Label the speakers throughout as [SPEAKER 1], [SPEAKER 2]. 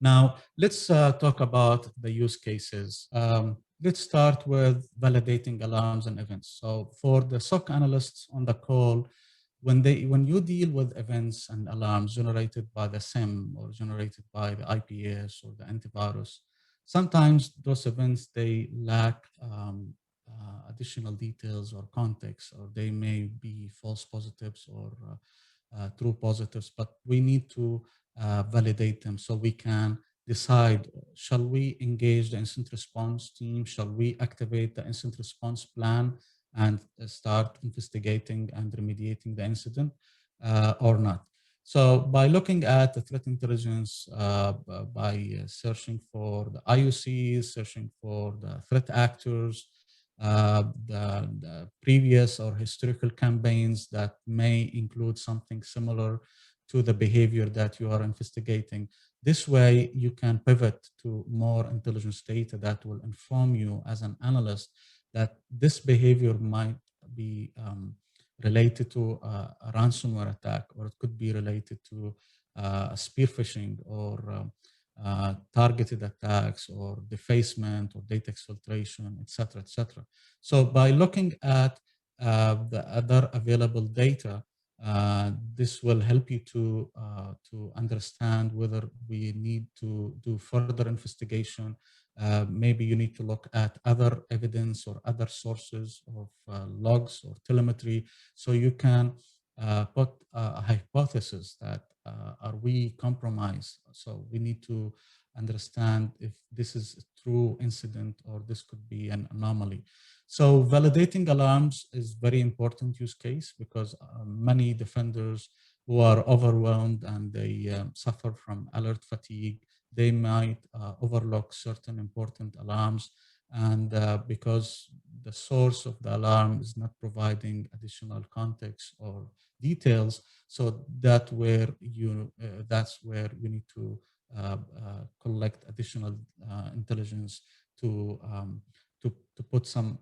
[SPEAKER 1] Now, let's talk about the use cases. Let's start with validating alarms and events. So for the SOC analysts on the call, when you deal with events and alarms generated by the SIM or generated by the IPS or the antivirus, sometimes those events, they lack additional details or context, or they may be false positives or true positives, but we need to validate them so we can decide, shall we engage the incident response team? Shall we activate the incident response plan and start investigating and remediating the incident or not? So by looking at the threat intelligence, by searching for the IOCs, searching for the threat actors, the previous or historical campaigns that may include something similar to the behavior that you are investigating. This way, you can pivot to more intelligence data that will inform you as an analyst that this behavior might be related to a ransomware attack, or it could be related to spear phishing or targeted attacks or defacement or data exfiltration, etc., etc. So by looking at the other available data, this will help you to understand whether we need to do further investigation. Maybe you need to look at other evidence or other sources of logs or telemetry, so you can put a hypothesis that are we compromised? So we need to understand if this is a true incident or this could be an anomaly. So validating alarms is very important use case because many defenders who are overwhelmed and they suffer from alert fatigue, they might overlook certain important alarms. And because the source of the alarm is not providing additional context or details, so that's where you need to collect additional intelligence to put some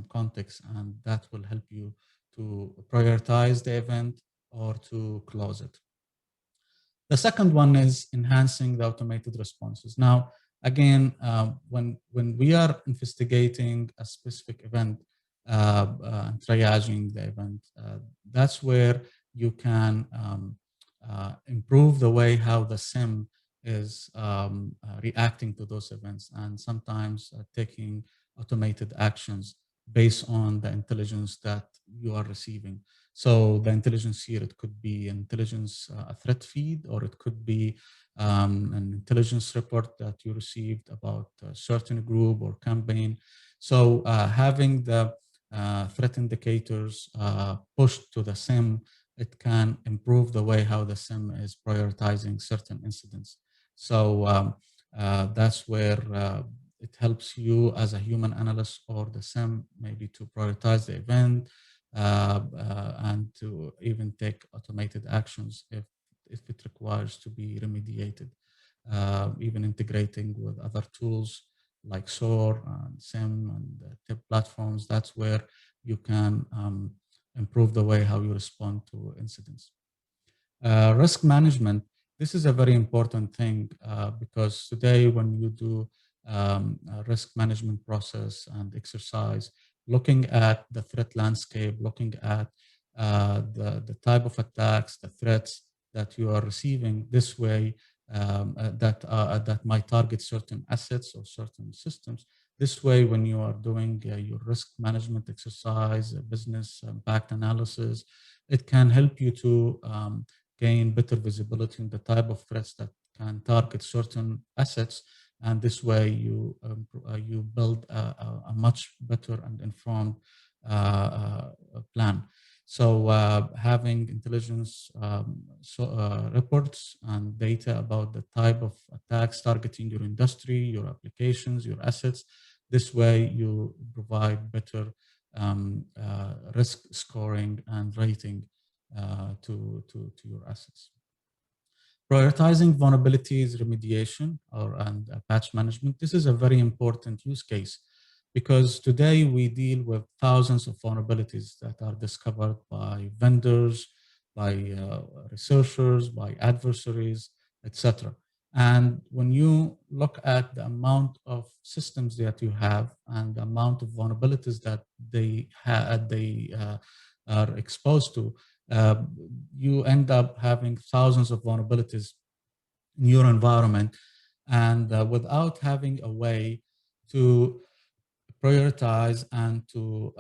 [SPEAKER 1] context, and that will help you to prioritize the event or to close it. The second one is enhancing the automated responses. Now, again, when we are investigating a specific event, triaging the event, that's where you can improve the way how the SIM is reacting to those events, and sometimes taking automated actions based on the intelligence that you are receiving. So the intelligence here, it could be intelligence, a threat feed, or it could be an intelligence report that you received about a certain group or campaign. So having the threat indicators pushed to the SIM, it can improve the way how the SIM is prioritizing certain incidents. So that's where it helps you as a human analyst or the SIM maybe to prioritize the event, and to even take automated actions if it requires to be remediated, even integrating with other tools like SOAR and SIM and TIP platforms. That's where you can improve the way how you respond to incidents. Risk management, this is a very important thing because today when you do a risk management process and exercise, looking at the threat landscape, looking at the type of attacks, the threats that you are receiving, this way that might target certain assets or certain systems. This way, when you are doing your risk management exercise, business impact analysis, it can help you to gain better visibility in the type of threats that can target certain assets. And this way you build a much better and informed plan. So having intelligence reports and data about the type of attacks targeting your industry, your applications, your assets, this way you provide better risk scoring and rating to your assets. Prioritizing vulnerabilities remediation and patch management. This is a very important use case because today we deal with thousands of vulnerabilities that are discovered by vendors, by researchers, by adversaries, etc. And when you look at the amount of systems that you have and the amount of vulnerabilities that they are exposed to, uh, you end up having thousands of vulnerabilities in your environment. And without having a way to prioritize and to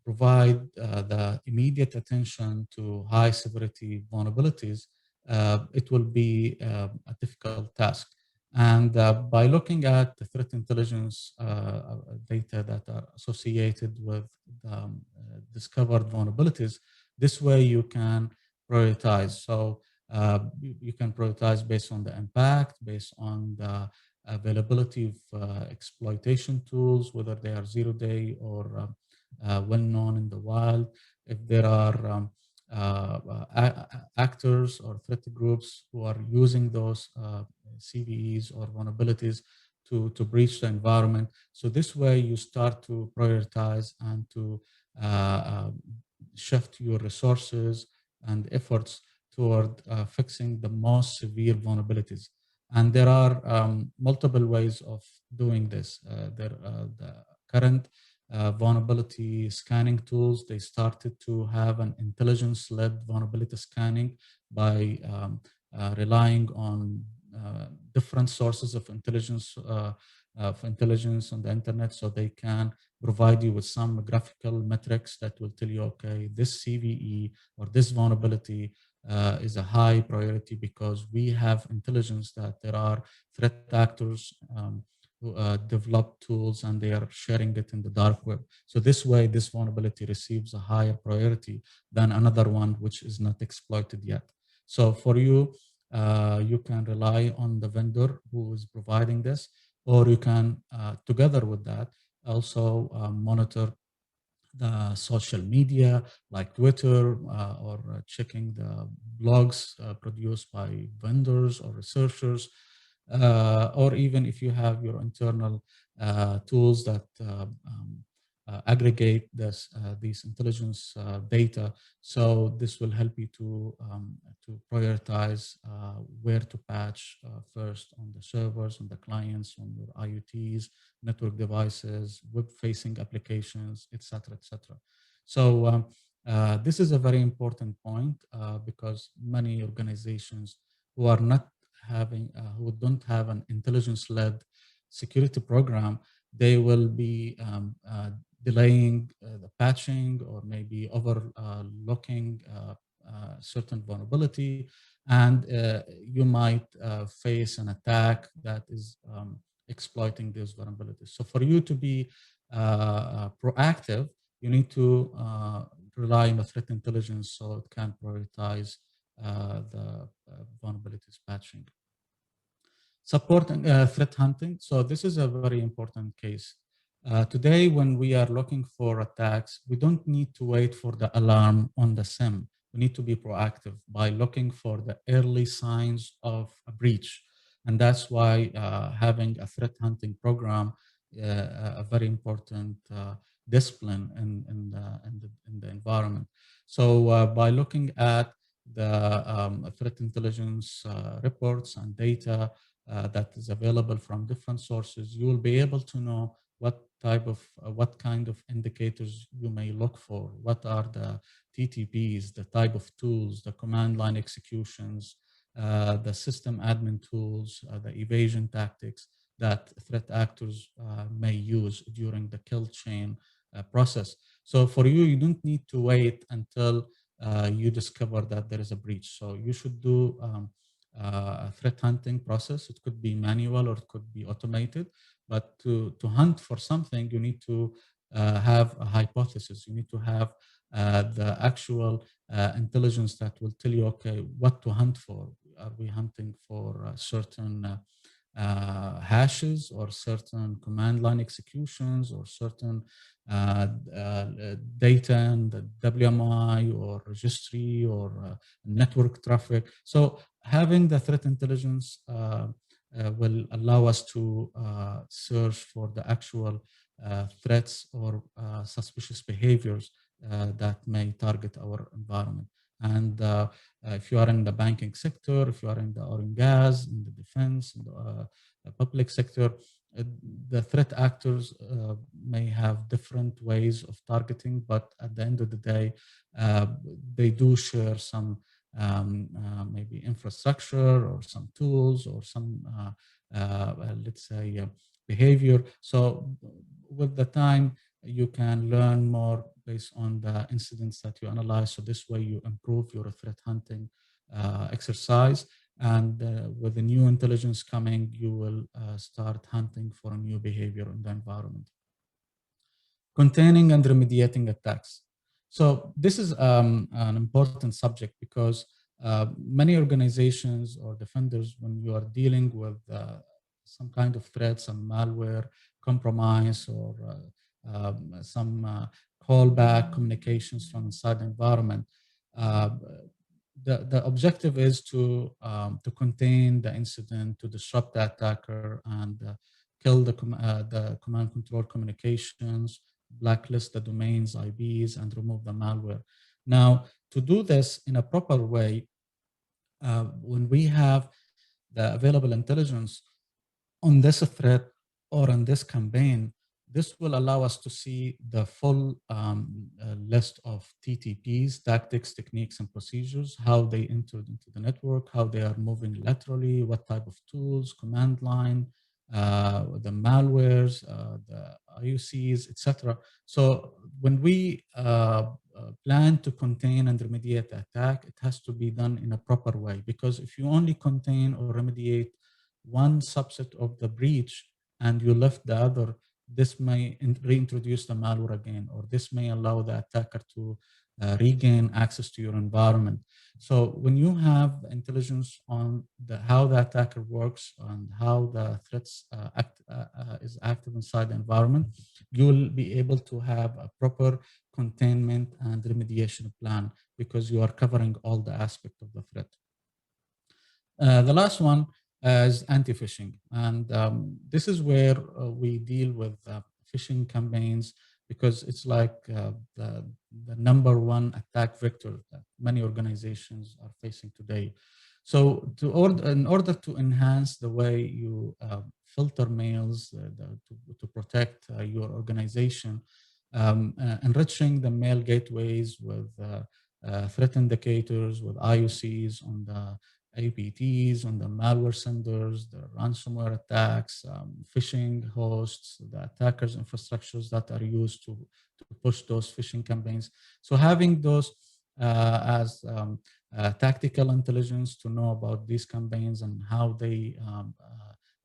[SPEAKER 1] provide the immediate attention to high severity vulnerabilities, it will be a difficult task. And by looking at the threat intelligence data that are associated with the discovered vulnerabilities, this way you can prioritize. So you can prioritize based on the impact, based on the availability of exploitation tools, whether they are zero-day or well-known in the wild. If there are actors or threat groups who are using those CVEs or vulnerabilities to breach the environment. So this way you start to prioritize and to uh, uh, shift your resources and efforts toward fixing the most severe vulnerabilities. And there are multiple ways of doing this. The current vulnerability scanning tools, they started to have an intelligence-led vulnerability scanning by relying on different sources of intelligence on the internet, so they can provide you with some graphical metrics that will tell you, okay, this CVE or this vulnerability is a high priority because we have intelligence that there are threat actors who develop tools and they are sharing it in the dark web. So this way, this vulnerability receives a higher priority than another one which is not exploited yet. So for you, you can rely on the vendor who is providing this, or you can, together with that, also monitor the social media like Twitter or checking the blogs produced by vendors or researchers, or even if you have your internal tools that aggregate these intelligence data. So this will help you to prioritize where to patch first on the servers, on the clients, on your IoTs, network devices, web-facing applications, etc., etc. So this is a very important point because many organizations who are not having, who don't have an intelligence-led security program, they will be delaying the patching or maybe overlooking certain vulnerability, and you might face an attack that is exploiting these vulnerabilities. So for you to be proactive, you need to rely on the threat intelligence so it can prioritize the vulnerabilities patching. Supporting threat hunting. So this is a very important case. Today, when we are looking for attacks, we don't need to wait for the alarm on the SIM. We need to be proactive by looking for the early signs of a breach. And that's why having a threat hunting program, a very important discipline in the environment. So by looking at the threat intelligence reports and data that is available from different sources, you will be able to know what kind of indicators you may look for. What are the TTPs, the type of tools, the command line executions, the system admin tools, the evasion tactics that threat actors may use during the kill chain process. So for you, you don't need to wait until you discover that there is a breach. So you should do a threat hunting process. It could be manual or it could be automated, but to hunt for something, you need to have a hypothesis. You need to have the actual intelligence that will tell you, okay, what to hunt for. Are we hunting for certain hashes or certain command line executions or certain data in the WMI or registry or network traffic? So having the threat intelligence will allow us to search for the actual threats or suspicious behaviors that may target our environment. And if you are in the banking sector, if you are in the oil and gas, in the defense, in the public sector, the threat actors may have different ways of targeting, but at the end of the day, they do share some maybe infrastructure or some tools or some, let's say, behavior. So with the time, you can learn more based on the incidents that you analyze. So this way you improve your threat hunting exercise. And with the new intelligence coming, you will start hunting for a new behavior in the environment. Containing and remediating attacks. So this is an important subject because many organizations or defenders, when you are dealing with some kind of threat, some malware, compromise, or some callback communications from inside the environment, uh, the objective is to contain the incident, to disrupt the attacker, and kill the command control communications, blacklist the domains, IPs, and remove the malware. Now, to do this in a proper way, when we have the available intelligence on this threat or on this campaign, this will allow us to see the full list of TTPs, tactics, techniques, and procedures, how they entered into the network, how they are moving laterally, what type of tools, command line, the malwares, the IUCs, etc. So when we plan to contain and remediate the attack, it has to be done in a proper way, because if you only contain or remediate one subset of the breach and you left the other, this may reintroduce the malware again, or this may allow the attacker to regain access to your environment. So when you have intelligence on how the attacker works and how the threats is active inside the environment, you will be able to have a proper containment and remediation plan, because you are covering all the aspects of the threat. The last one is anti-phishing. And this is where we deal with phishing campaigns, because it's like the number one attack vector that many organizations are facing today. So in order to enhance the way you filter mails to protect your organization, enriching the mail gateways with threat indicators, with IUCs on the APTs, on the malware senders, the ransomware attacks, phishing hosts, the attackers' infrastructures that are used to push those phishing campaigns. So having those as tactical intelligence to know about these campaigns and how they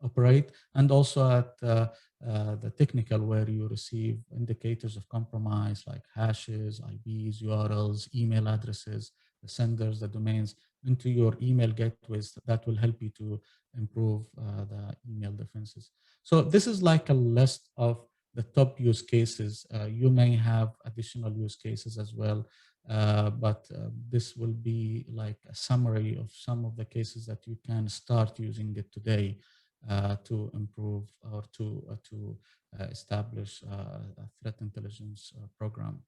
[SPEAKER 1] operate, and also at the technical, where you receive indicators of compromise like hashes, IPs, URLs, email addresses, the senders, the domains, into your email gateways, that will help you to improve the email defenses. So this is like a list of the top use cases. You may have additional use cases as well, but this will be like a summary of some of the cases that you can start using it today to improve or to establish a threat intelligence program.